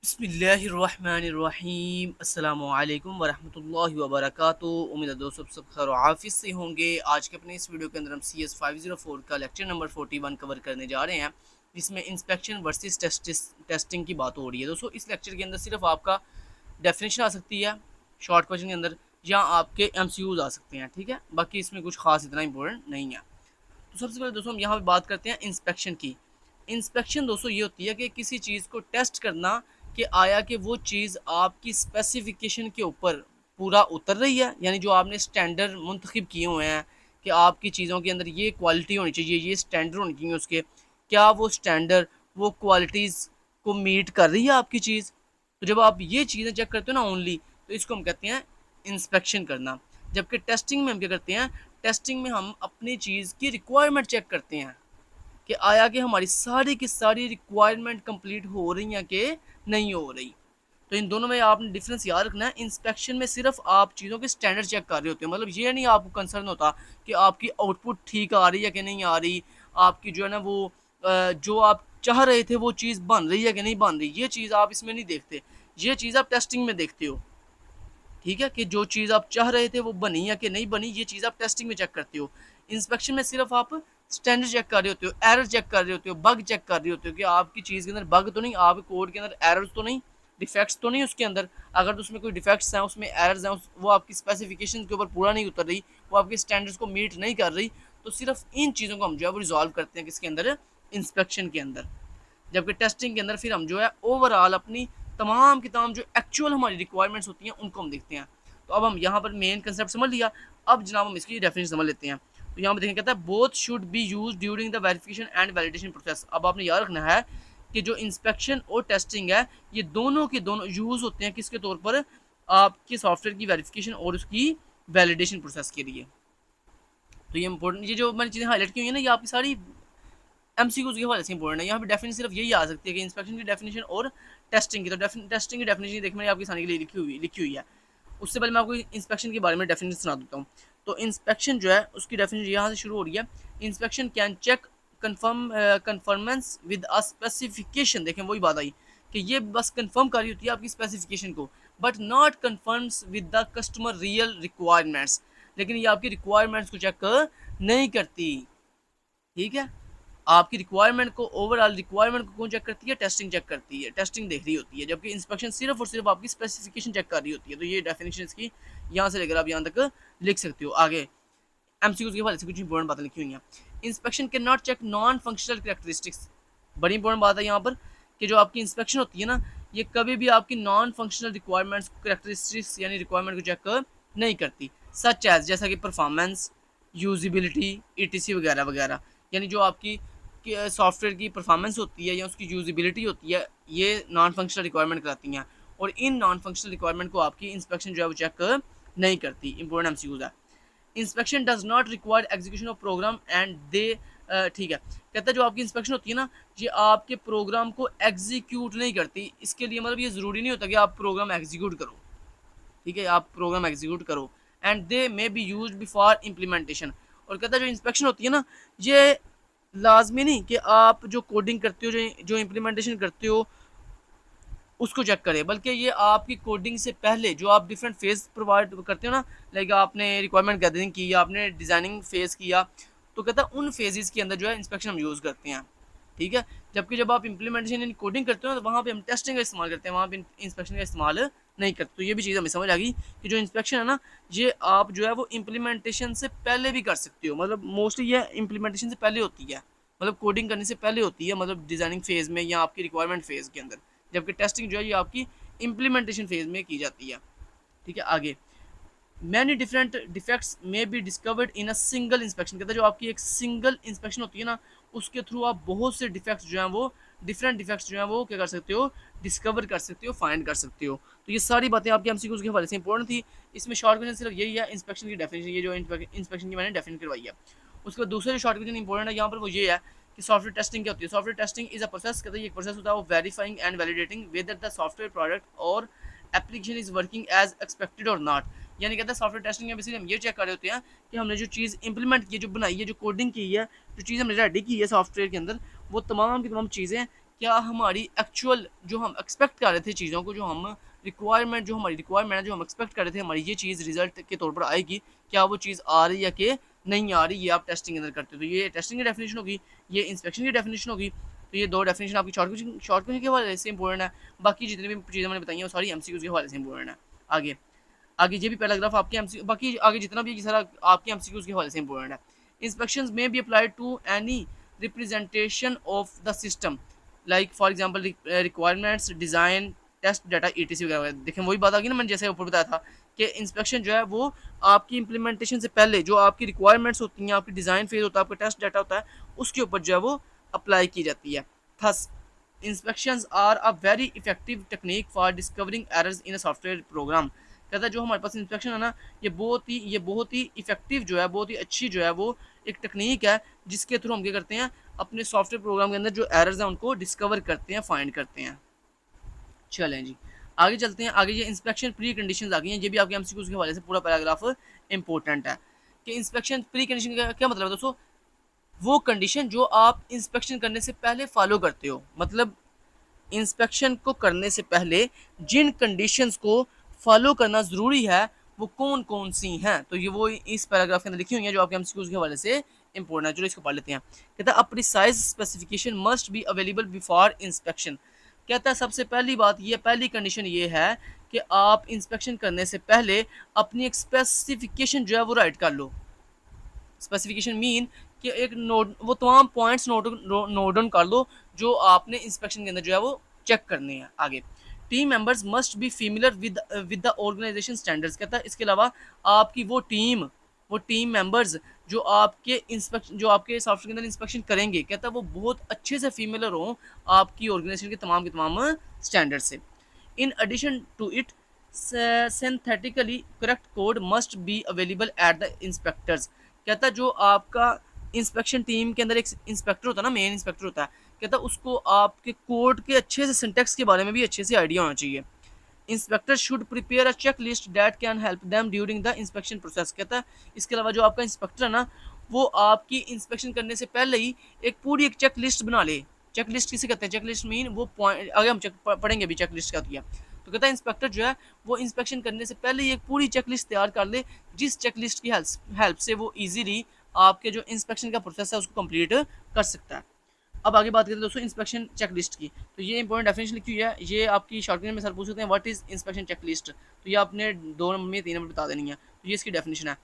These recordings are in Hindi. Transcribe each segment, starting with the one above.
बिस्मिल्लाहिर्रहमानिर्रहीम अस्सलामुअलैकुम वरहमतुल्लाहि वबरकातुहू। उम्मीद है दोस्तों सब खैर आफिस से होंगे। आज के अपने इस वीडियो के अंदर हम CS 504 का लेक्चर नंबर 41 कवर करने जा रहे हैं, जिसमें इंस्पेक्शन वर्सेस टेस्टिंग की बात हो रही है। दोस्तों इस लेक्चर के अंदर सिर्फ आपका डेफिनेशन आ सकती है शॉर्ट क्वेश्चन के अंदर, या आपके MCQs आ सकते हैं। ठीक है, बाकी इसमें कुछ खास इतना इंपॉर्टेंट नहीं है। तो सबसे पहले दोस्तों हम यहाँ पे बात करते हैं इंस्पेक्शन की। इंस्पेक्शन दोस्तों ये होती है कि किसी चीज़ को टेस्ट करना कि आया कि वो चीज़ आपकी स्पेसिफिकेशन के ऊपर पूरा उतर रही है, यानी जो आपने स्टैंडर्ड मुंतखब किए हुए हैं कि आपकी चीज़ों के अंदर ये क्वालिटी होनी चाहिए, ये स्टैंडर्ड होनी चाहिए उसके, क्या वो स्टैंडर्ड वो क्वालिटीज़ को मीट कर रही है आपकी चीज़। तो जब आप ये चीज़ें चेक करते हो ना ओनली, तो इसको हम कहते हैं इंस्पेक्शन करना। जबकि टेस्टिंग में हम क्या करते हैं, टेस्टिंग में हम अपनी चीज़ की रिक्वायरमेंट चेक करते हैं कि आया कि हमारी सारी की सारी रिक्वायरमेंट कंप्लीट हो रही हैं कि नहीं हो रही। तो इन दोनों में आपने डिफरेंस याद रखना है। इंस्पेक्शन में सिर्फ आप चीज़ों के स्टैंडर्ड चेक कर रहे होते हो, मतलब ये नहीं आपको कंसर्न होता कि आपकी आउटपुट ठीक आ रही है कि नहीं आ रही, आपकी जो है ना वो जो आप चाह रहे थे वो चीज़ बन रही है कि नहीं बन रही, ये चीज़ आप इसमें नहीं देखते। ये चीज़ आप टेस्टिंग में देखते हो। ठीक है, कि जो चीज़ आप चाह रहे थे वो बनी या कि नहीं बनी, ये चीज़ आप टेस्टिंग में चेक करते हो। इंस्पेक्शन में सिर्फ आप स्टैंडर्ड चेक कर रहे होते हो, एरर चेक कर रहे होते हो, बग चेक कर रहे होते हो कि आपकी चीज़ के अंदर बग तो नहीं, आपके कोड के अंदर एरर्स तो नहीं, डिफेक्ट्स तो नहीं उसके अंदर। अगर तो उसमें कोई डिफेक्ट्स हैं, उसमें एरर्स हैं, वो आपकी स्पेसिफिकेशन के ऊपर पूरा नहीं उतर रही, वो आपके स्टैंडर्ड्स को मीट नहीं कर रही, तो सिर्फ इन चीज़ों को हम जो है वो रिजॉल्व करते हैं किसके अंदर, इंस्पेक्शन के अंदर। जबकि टेस्टिंग के अंदर फिर हम जो है ओवरऑल अपनी तमाम की तमाम जो एक्चुअल हमारी रिक्वायरमेंट्स होती हैं उनको हम देखते हैं। तो अब हम यहाँ पर मेन कंसेप्ट समझ लिया। अब जनाब हम इसकी डेफिनेशन समझ लेते हैं। तो यहाँ पर देखें कहता है both should be use during the verification and validation process. अब आपने याद रखना है कि जो इंस्पेक्शन और टेस्टिंग है, ये दोनों के दोनों यूज होते हैं किसके तौर पर, आपके सॉफ्टवेयर की वेरिफिकेशन और उसकी वैलिडेशन प्रोसेस के लिए। तो ये इंपॉर्टेंट, ये जो मैंने चीज़ें हाईलाइट की हुई है ना, ये आपकी सारी MCQs के हवाले से इंपॉर्टेंट है। यहाँ पे डेफिनेशन सिर्फ यही आ सकती है कि इंस्पेक्शन की डेफिनेशन और टेस्टिंग की। तो टेस्टिंग की डेफिनेशन देख मैंने आपकी आसानी के लिए लिखी हुई है। उससे पहले मैं आपको इंस्पेक्शन के बारे में डेफिनेशन सुना देता हूँ। तो इंस्पेक्शन जो है उसकी डेफिनेशन यहाँ से शुरू हो रही है। Inspection can check conformance with a specification. देखें वही बात आई कि ये बस कंफर्म कर रही होती है आपकी स्पेसिफिकेशन को, but not confirms with the customer real requirements. लेकिन ये आपकी रिक्वायरमेंट्स को चेक नहीं करती। ठीक है, आपकी रिक्वायरमेंट को, ओवरऑल रिक्वायरमेंट को कौन चेक करती है, टेस्टिंग चेक करती है, टेस्टिंग देख रही होती है। जबकि इंस्पेक्शन सिर्फ और सिर्फ आपकी स्पेसिफिकेशन चेक कर रही होती है। तो ये डेफिनेशन इसकी यहाँ से लेकर आप यहाँ तक लिख सकते हो। आगे MCQs के हवाले से कुछ इंपॉर्टेंट बातें लिखी हुई हैं। Inspection can not check non functional characteristics. बड़ी इंपॉर्टेंट बात है यहाँ पर कि जो आपकी इंस्पेक्शन होती है ना, ये कभी भी आपकी नॉन फंक्शनल रिक्वायरमेंट्स कैरेक्टरिस्टिक्स यानी रिक्वायरमेंट को चेक नहीं करती। सच एज जैसा कि परफॉर्मेंस, यूजिबिलिटी, ETC वगैरह वगैरह। यानी जो आपकी सॉफ्टवेयर की परफॉर्मेंस होती है या उसकी यूजिबिलिटी होती है, ये नॉन फंक्शनल रिक्वायरमेंट कराती हैं, और इन नॉन फंक्शनल रिक्वायरमेंट को आपकी इंस्पेक्शन जो है वो चेक नहीं करती। इंपॉर्टेंट MCQs है। Inspection does not require execution of program and they, ठीक है, कहता है जो आपकी इंस्पेक्शन होती है ना, ये आपके प्रोग्राम को एग्जीक्यूट नहीं करती। इसके लिए मतलब ये ज़रूरी नहीं होता कि आप प्रोग्राम एग्जीक्यूट करो। ठीक है, आप प्रोग्राम एग्जीक्यूट करो। And they may be use before implementation. और कहता है जो इंस्पेक्शन होती है ना, ये लाजमी नहीं कि आप जो कोडिंग करते हो, जो इम्प्लीमेंटेशन करते हो उसको चेक करें, बल्कि ये आपकी कोडिंग से पहले जो आप डिफरेंट फेज प्रोवाइड करते हो ना, लाइक आपने रिक्वायरमेंट गैदरिंग की या आपने डिज़ाइनिंग फेज़ किया, तो कहता है उन फेजेस के अंदर जो है इंस्पेक्शन हम यूज़ करते हैं। ठीक है, जबकि जब आप इंप्लीमेंटेशन इन कोडिंग करते हो ना, तो वहाँ पे हम टेस्टिंग का इस्तेमाल करते हैं, वहाँ पे इंस्पेक्शन का इस्तेमाल नहीं करते। तो ये भी चीज़ हमें समझ आ गई कि जो इंस्पेक्शन है ना, ये आप जो है वो इम्प्लीमेंटेशन से पहले भी कर सकते हो। मतलब मोस्टली ये इम्प्लीमेंटेशन से पहले होती है, मतलब कोडिंग करने से पहले होती है, मतलब डिज़ाइनिंग फेज़ में या आपकी रिक्वायरमेंट फेज़ के अंदर। जबकि टेस्टिंग जो है ये आपकी इम्प्लीमेंटेशन फेज़ में की जाती है। ठीक है, आगे मैनी डिफरेंट डिफेक्ट्स में be discovered in a single inspection. कहता है जो आपकी एक सिंगल इंस्पेक्शन होती है ना, उसके थ्रू आप बहुत से डिफेक्ट्स जो हैं वो, डिफरेंट डिफेक्ट्स जो हैं वो क्या कर सकते हो, डिस्कवर कर सकते हो, फाइंड कर सकते हो। तो ये सारी बातें आपकी MCQs के हवाले से इंपॉर्टेंट थी। इसमें शॉर्ट क्वेश्चन सिर्फ यही है इंस्पेक्शन की डेफिनेशन, ये जो इंस्पेक्शन की मैंने डेफिनेशन करवाई है। उसके बाद दूसरा जो शॉर्ट क्वेश्चन इंपॉर्टेंट है यहाँ पर वो ये है कि सॉफ्टवेयर टेस्टिंग क्या होती है। Software testing is a process, कहते हैं एक प्रोसेस होता है वो verifying and validating whether the software product और application is working as expected और नॉट। यानी कहता है सॉफ्टवेयर टेस्टिंग में बेसिकली हम ये चेक कर रहे होते हैं कि हमने जो चीज़ इंप्लीमेंट की है, जो बनाई है, जो कोडिंग की है, जो चीज़ हमने रेडी की है सॉफ्टवेयर के अंदर, वो तमाम की तमाम चीज़ें क्या हमारी एक्चुअल जो हम एक्सपेक्ट कर रहे थे चीज़ों को, जो हम रिक्वायरमेंट जो हमारी रिक्वायरमेंट है, जो हम एक्सपेक्ट कर रहे थे हमारी ये चीज़ रिजल्ट के तौर पर आएगी, क्या वो चीज़ आ रही है कि नहीं आ रही, ये आप टेस्टिंग के अंदर करते हो। तो ये टेस्टिंग की डेफिनेशन होगी, ये इंस्पेक्शन की डेफिनेशन होगी। तो ये दो डेफिनेशन आपकी शॉर्ट के हवाले से इंपॉर्टेंट है। बाकी जितनी भी चीज़ें मैंने बताई हैं वो सारी एमसीक्यूज़ के हवाले से इंपॉर्टेंट है। आगे आगे ये भी पैराग्राफ आपके एमसी बाकी आगे जितना भी सारा आपके एमसीक्यूज़ के हवाले से इंपॉर्टेंट है। Inspections may be applied to any representation of the system, like for example requirements, design, test data, etc वगैरह। देखें वही बात आ गई ना, मैंने जैसे ऊपर बताया था कि इंस्पेक्शन जो है वो आपकी इंप्लीमेंटेशन से पहले जो आपकी रिक्वायरमेंट्स होती हैं, आपकी डिज़ाइन फेज होता है, आपका टेस्ट डाटा होता है, उसके ऊपर जो है वो अप्लाई की जाती है। Thus inspections are a very effective technique for discovering errors in a software program. कहता है जो हमारे पास इंस्पेक्शन है ना, ये बहुत ही इफेक्टिव जो है, बहुत ही अच्छी जो है वो एक टेक्निक है, जिसके थ्रू हम क्या करते हैं, अपने सॉफ्टवेयर प्रोग्राम के अंदर जो एरर्स हैं उनको डिस्कवर करते हैं, फाइंड करते हैं। चलें जी आगे चलते हैं। आगे ये इंस्पेक्शन प्री कंडीशंस आ गई हैं, ये भी आपके एमसीक्यूज़ के हवाले से पूरा पैराग्राफ इंपॉर्टेंट है कि इंस्पेक्शन प्री कंडीशन का क्या मतलब है दोस्तों। वो कंडीशन जो आप इंस्पेक्शन करने से पहले फॉलो करते हो, मतलब इंस्पेक्शन को करने से पहले जिन कंडीशंस को फॉलो करना ज़रूरी है वो कौन कौन सी हैं, तो ये वो इस पैराग्राफ के अंदर लिखी हुई हैं जो आपके एमसीक्यूज़ के हवाले से इंपॉर्टेंट है। चलो इसको पढ़ लेते हैं। कहता है अ precise specification must be available before inspection. कहता है सबसे पहली बात ये, पहली कंडीशन ये है कि आप इंस्पेक्शन करने से पहले अपनी एक स्पेसिफिकेशन जो है वो राइट कर लो। स्पेसिफिकेशन मीन कि एक नोट वो तमाम पॉइंट्स नोट डाउन कर लो जो आपने इंस्पेक्शन के अंदर जो है वो चेक करने हैं। आगे team members must be familiar with the organisation standards. कहता है इसके अलावा आपकी वो टीम मेंबर्स जो आपके इंस्पेक्शन जो आपके सॉफ्टवेयर के अंदर इंस्पेक्शन करेंगे, कहता है वो बहुत अच्छे से फेमिलियर हों आपकी ऑर्गेनाइजेशन के तमाम स्टैंडर्ड से। In addition to it synthetically correct code must be available at the inspectors. कहता है जो आपका इंस्पेक्शन टीम के अंदर एक इंस्पेक्टर होता है ना, मेन इंस्पेक्टर होता है, कहता है उसको आपके कोड के अच्छे से सिंटेक्स के बारे में भी अच्छे से आइडिया होना चाहिए। Inspector should prepare a check list that can help them during the inspection process. कहता है इसके अलावा जो आपका इंस्पेक्टर है ना, वो आपकी इंस्पेक्शन करने से पहले ही एक पूरी एक चेक लिस्ट बना ले। चेक लिस्ट किसे कहते हैं, चेक लिस्ट मीन वो पॉइंट आगे हम पढ़ेंगे भी चेक लिस्ट क्या होती है। तो कहता है इंस्पेक्टर जो है वो इंस्पेक्शन करने से पहले ही एक पूरी चेक लिस्ट तैयार कर ले, जिस चेक लिस्ट की हेल्प से वो ईजीली आपके जो इंस्पेक्शन का प्रोसेस है उसको कंप्लीट कर सकता है। अब आगे बात करते हैं दोस्तों इंस्पेक्शन चेकलिस्ट की। तो ये इंपॉर्टेंट डेफिनेशन लिखी हुई है, ये आपकी शॉर्टकट में सर पूछ सकते हैं व्हाट इज इंस्पेक्शन चेकलिस्ट, तो ये आपने 2 नंबर में 3 नंबर बता देनी है। तो ये इसकी डेफिनेशन है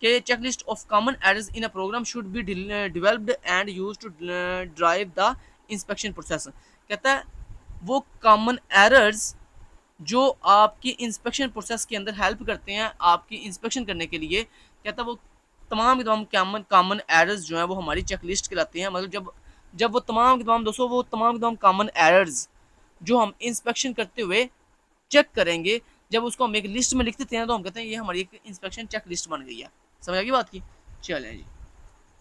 कि checklist of common errors in a program should be developed and use to drive the inspection process. कहता है वो कॉमन एरर्स जो आपकी इंस्पेक्शन प्रोसेस के अंदर हेल्प करते हैं आपकी इंस्पेक्शन करने के लिए, कहता है वो तमाम कॉमन एरर्स जो हैं वो हमारी चेकलिस्ट कहलाते हैं। मतलब जब वो तमाम कॉमन एरर्स जो हम इंस्पेक्शन करते हुए चेक करेंगे, जब उसको हम एक लिस्ट में लिख देते हैं तो हम कहते हैं ये हमारी एक इंस्पेक्शन चेक लिस्ट बन गई है। समझ आ गई बात की। चलें जी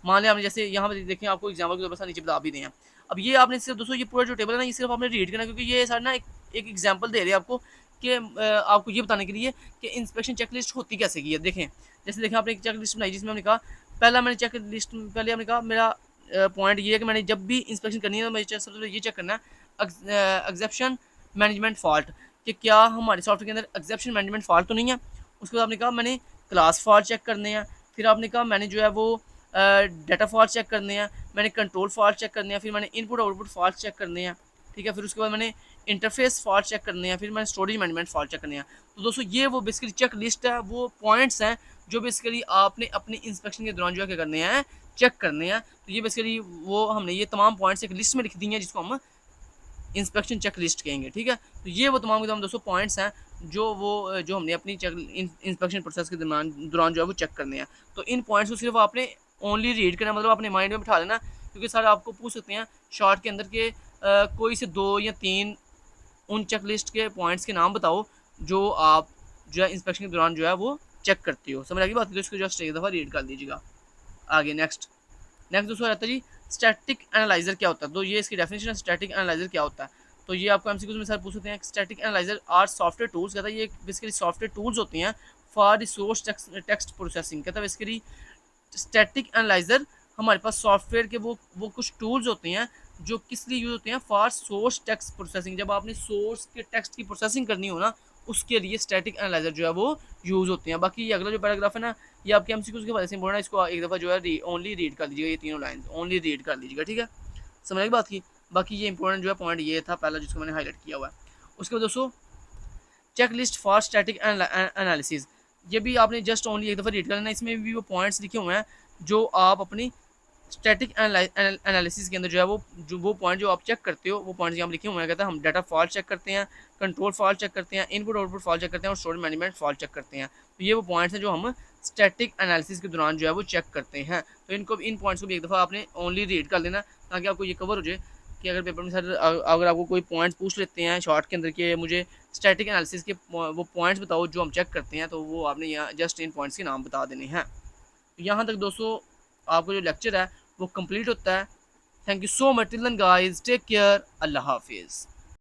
मान लिया हमने जैसे यहाँ पर देखें, आपको एग्जाम्पल के तौर पर नीचे बता भी दें। अब ये आपने सिर्फ दोस्तों ये पूरा जो टेबल है ना, ये सिर्फ आपने रीड करना, क्योंकि ये सारा ना एक एग्जाम्पल दे रहे हैं आपको कि आपको ये बताने के लिए कि इंस्पेक्शन चेकलिस्ट होती कैसे की है। देखें जैसे देखें आपने एक चेकलिस्ट बनाई जिसमें हमने कहा मैंने चेकलिस्ट पहले हमने कहा मेरा पॉइंट ये है कि मैंने जब भी इंस्पेक्शन करनी है तो मुझे सबसे पहले ये चेक करना है एक्सेप्शन मैनेजमेंट फॉल्ट, कि क्या हमारे सॉफ्टवेयर के अंदर एक्सेप्शन मैनेजमेंट फॉल्ट तो नहीं है। उसके बाद आपने कहा मैंने क्लास फॉल्ट चेक करने हैं, फिर आपने कहा मैंने जो है वो डाटा फॉल्ट चेक करने हैं, मैंने कंट्रोल फॉल्ट चेक करने हैं, फिर मैंने इनपुट आउटपुट फॉल्ट चेक करने हैं, ठीक है, फिर उसके बाद मैंने इंटरफेस फॉल्ट चेक करने हैं, फिर मैंने स्टोरेज मैनेजमेंट फॉल्ट चेक करने हैं। तो दोस्तों ये वो बेसिकली चेक लिस्ट है, वो पॉइंट्स हैं जो बेसिकली आपने अपनी इंस्पेक्शन के दौरान जो है क्या करने हैं, चेक करने हैं। तो ये बेसिकली वो हमने ये तमाम पॉइंट्स एक लिस्ट में लिख दी हैं जिसको हम इंस्पेक्शन चेक लिस्ट कहेंगे, ठीक है। तो ये वो तमाम दोस्तों पॉइंट्स हैं जो हमने अपनी इंस्पेक्शन प्रोसेस के दौरान जो है वो चेक करने हैं। तो इन पॉइंट्स को सिर्फ आपने ओनली रीड करना, मतलब अपने माइंड में बिठा लेना, क्योंकि सर आपको पूछ सकते हैं शॉर्ट के अंदर के कोई से 2 या 3 उन चेक लिस्ट के पॉइंट्स के नाम बताओ जो आप जो है इंस्पेक्शन के दौरान जो है वो चेक करती हो। समझ आ गई बात, तो इसको जस्ट एक दफ़ा रीड कर लीजिएगा। आगे नेक्स्ट दोस्तों रहता है जी स्टैटिक एनालाइजर क्या होता है। तो ये इसकी डेफिनेशन है, स्टैटिक एनालाइजर क्या होता है। तो ये आपको एमसीक्यूज में सर पूछ सकते हैं static analyser are software tools. कहता है ये बेसिकली सॉफ्टवेयर टूल्स होते हैं फॉर रिसोर्स टेक्स्ट प्रोसेसिंग। कहता है बेसिकली स्टैटिक एनालाइजर हमारे पास सॉफ्टवेयर के वो कुछ टूल्स होते हैं जो किस लिए यूज़ होते हैं, फॉर सोर्स टेक्स्ट प्रोसेसिंग। जब आपने सोर्स के टेक्स्ट की प्रोसेसिंग करनी हो ना, उसके लिए स्टैटिक एनालाइजर जो है वो यूज़ होते हैं। बाकी ये अगला जो पैराग्राफ है ना, ये आपके एमसीक्यूज़ के वजह से इंपॉर्टेंट है, इसको एक दफ़ा जो है ओनली रीड कर लीजिएगा, ये तीनों लाइन ओनली रीड कर लीजिएगा, ठीक है, समझ बात की। बाकी ये इंपॉर्टेंट जो है पॉइंट ये था पहला जिसको मैंने हाईलाइट किया हुआ है। उसके बाद दोस्तों check list for static analysis, ये भी आपने जस्ट ओनली एक दफ़ा रीड कर लेना। इसमें भी वो पॉइंट्स लिखे हुए हैं जो आप अपनी स्टैटिक एनालिसिस के अंदर जो है वो पॉइंट जो आप चेक करते हो, वो पॉइंट्स यहाँ लिखे हुए हैं। कहते हैं हम डाटा फॉल्ट चेक करते हैं, कंट्रोल फॉल्ट चेक करते हैं, इनपुट आउटपुट फॉल्ट चेक करते हैं और स्टोरेज मैनेजमेंट फॉल्ट चेक करते हैं। तो ये वो पॉइंट्स हैं जो हम स्टैटिक एनालिसिस के दौरान जो है वो चेक करते हैं। तो इन पॉइंट्स को भी एक दफ़ा आपने ओनली रीड कर लेना, ताकि आपको ये कवर हो जाए कि अगर पेपर में सर अगर आपको कोई पॉइंट्स पूछ लेते हैं शॉर्ट के अंदर के मुझे स्टैटिक एनालिसिस के वो पॉइंट्स बताओ जो हम चेक करते हैं, तो वो आपने यहाँ जस्ट इन पॉइंट्स के नाम बता देने हैं। तो यहाँ तक दोस्तों आपको जो लेक्चर है वो कंप्लीट होता है। Thank you so much till then guys, take care, अल्लाह हाफिज़।